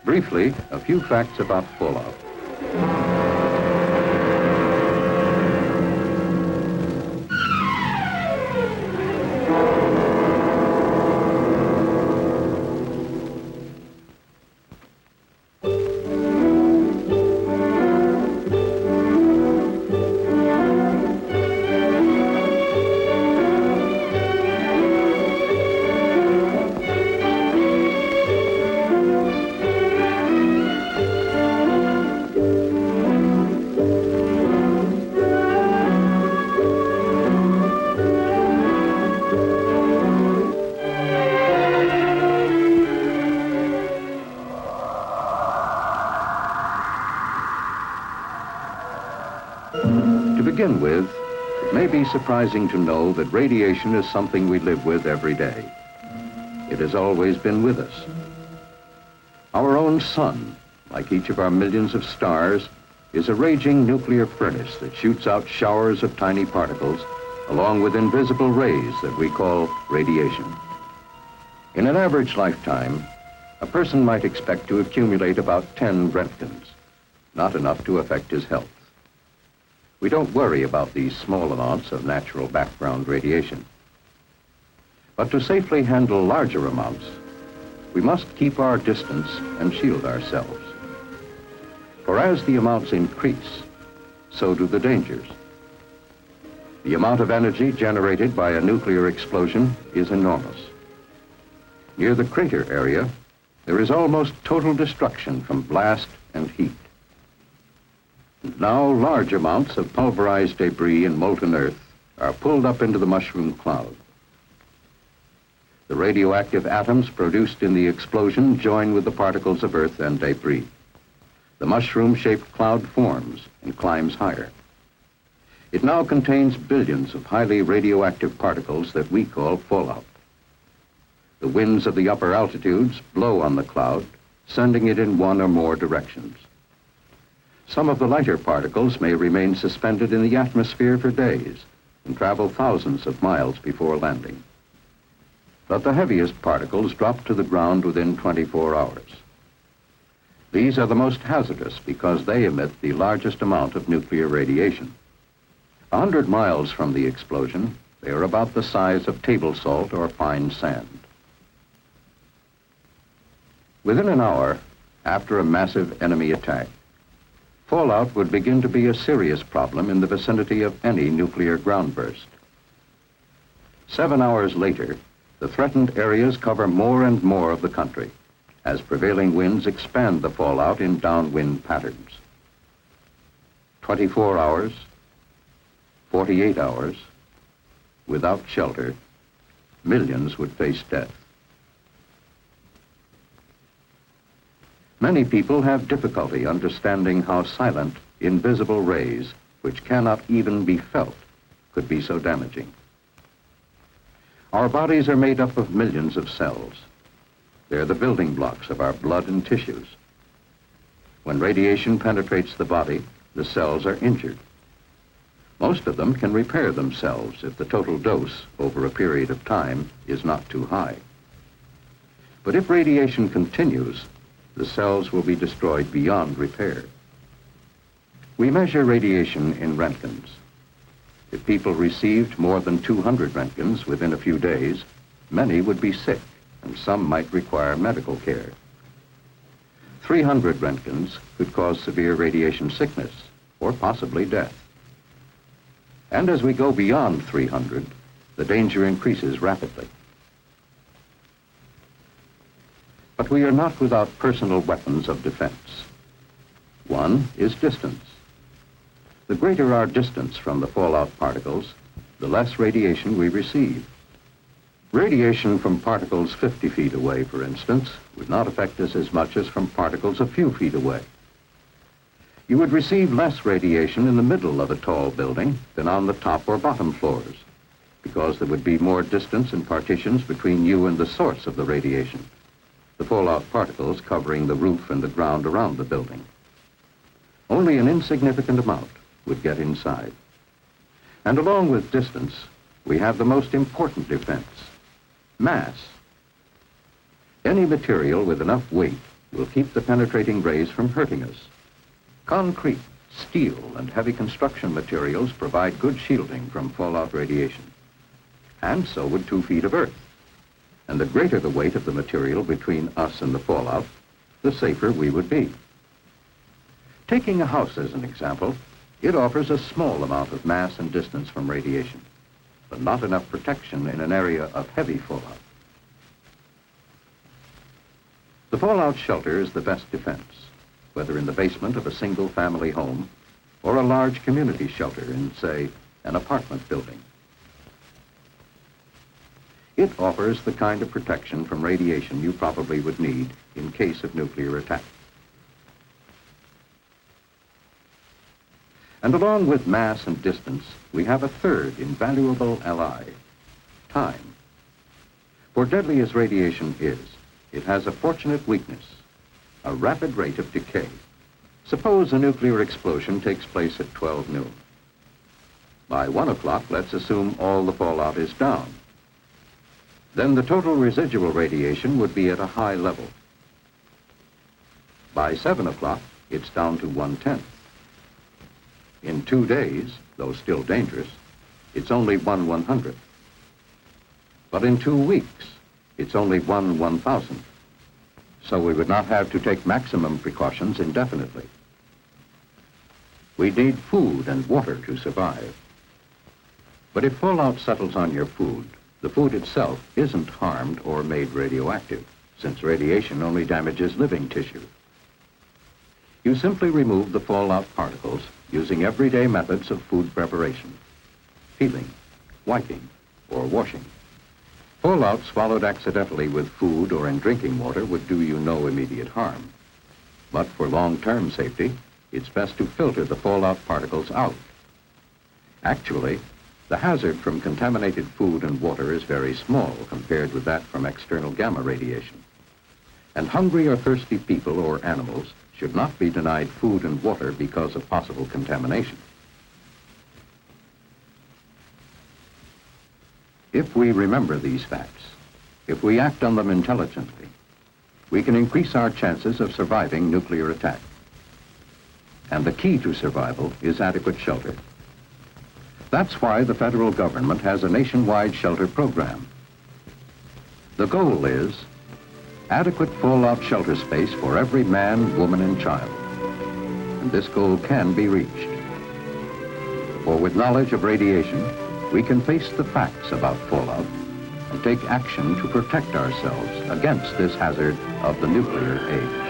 Briefly, a few facts about fallout. To begin with, it may be surprising to know that radiation is something we live with every day. It has always been with us. Our own sun, like each of our millions of stars, is a raging nuclear furnace that shoots out showers of tiny particles along with invisible rays that we call radiation. In an average lifetime, a person might expect to accumulate about 10 Roentgens, not enough to affect his health. We don't worry about these small amounts of natural background radiation. But to safely handle larger amounts, we must keep our distance and shield ourselves. For as the amounts increase, so do the dangers. The amount of energy generated by a nuclear explosion is enormous. Near the crater area, there is almost total destruction from blast and heat. Now, large amounts of pulverized debris and molten earth are pulled up into the mushroom cloud. The radioactive atoms produced in the explosion join with the particles of earth and debris. The mushroom-shaped cloud forms and climbs higher. It now contains billions of highly radioactive particles that we call fallout. The winds of the upper altitudes blow on the cloud, sending it in one or more directions. Some of the lighter particles may remain suspended in the atmosphere for days and travel thousands of miles before landing. But the heaviest particles drop to the ground within 24 hours. These are the most hazardous because they emit the largest amount of nuclear radiation. 100 miles from the explosion, they are about the size of table salt or fine sand. Within an hour, after a massive enemy attack, fallout would begin to be a serious problem in the vicinity of any nuclear ground burst. 7 hours later, the threatened areas cover more and more of the country as prevailing winds expand the fallout in downwind patterns. 24 hours, 48 hours, without shelter, millions would face death. Many people have difficulty understanding how silent, invisible rays, which cannot even be felt, could be so damaging. Our bodies are made up of millions of cells. They're the building blocks of our blood and tissues. When radiation penetrates the body, the cells are injured. Most of them can repair themselves if the total dose over a period of time is not too high. But if radiation continues, the cells will be destroyed beyond repair. We measure radiation in Roentgens. If people received more than 200 Roentgens within a few days, many would be sick, and some might require medical care. 300 Roentgens could cause severe radiation sickness, or possibly death. And as we go beyond 300, the danger increases rapidly. But we are not without personal weapons of defense. One is distance. The greater our distance from the fallout particles, the less radiation we receive. Radiation from particles 50 feet away, for instance, would not affect us as much as from particles a few feet away. You would receive less radiation in the middle of a tall building than on the top or bottom floors, because there would be more distance and partitions between you and the source of the radiation, the fallout particles covering the roof and the ground around the building. Only an insignificant amount would get inside. And along with distance, we have the most important defense, mass. Any material with enough weight will keep the penetrating rays from hurting us. Concrete, steel, and heavy construction materials provide good shielding from fallout radiation. And so would 2 feet of earth. And the greater the weight of the material between us and the fallout, the safer we would be. Taking a house as an example, it offers a small amount of mass and distance from radiation, but not enough protection in an area of heavy fallout. The fallout shelter is the best defense, whether in the basement of a single-family home or a large community shelter in, say, an apartment building. It offers the kind of protection from radiation you probably would need in case of nuclear attack. And along with mass and distance, we have a third invaluable ally, time. For deadly as radiation is, it has a fortunate weakness, a rapid rate of decay. Suppose a nuclear explosion takes place at 12 noon. By 1 o'clock, let's assume all the fallout is down. Then the total residual radiation would be at a high level. By 7 o'clock, it's down to 1/10. In 2 days, though still dangerous, it's only 1/100th. But in 2 weeks, it's only 1/1000th. So we would not have to take maximum precautions indefinitely. We need food and water to survive. But if fallout settles on your food, the food itself isn't harmed or made radioactive, since radiation only damages living tissue. You simply remove the fallout particles using everyday methods of food preparation: peeling, wiping, or washing. Fallout swallowed accidentally with food or in drinking water would do you no immediate harm. But for long-term safety, it's best to filter the fallout particles out. Actually, the hazard from contaminated food and water is very small compared with that from external gamma radiation. And hungry or thirsty people or animals should not be denied food and water because of possible contamination. If we remember these facts, if we act on them intelligently, we can increase our chances of surviving nuclear attack. And the key to survival is adequate shelter. That's why the federal government has a nationwide shelter program. The goal is adequate fallout shelter space for every man, woman, and child. And this goal can be reached. For with knowledge of radiation, we can face the facts about fallout and take action to protect ourselves against this hazard of the nuclear age.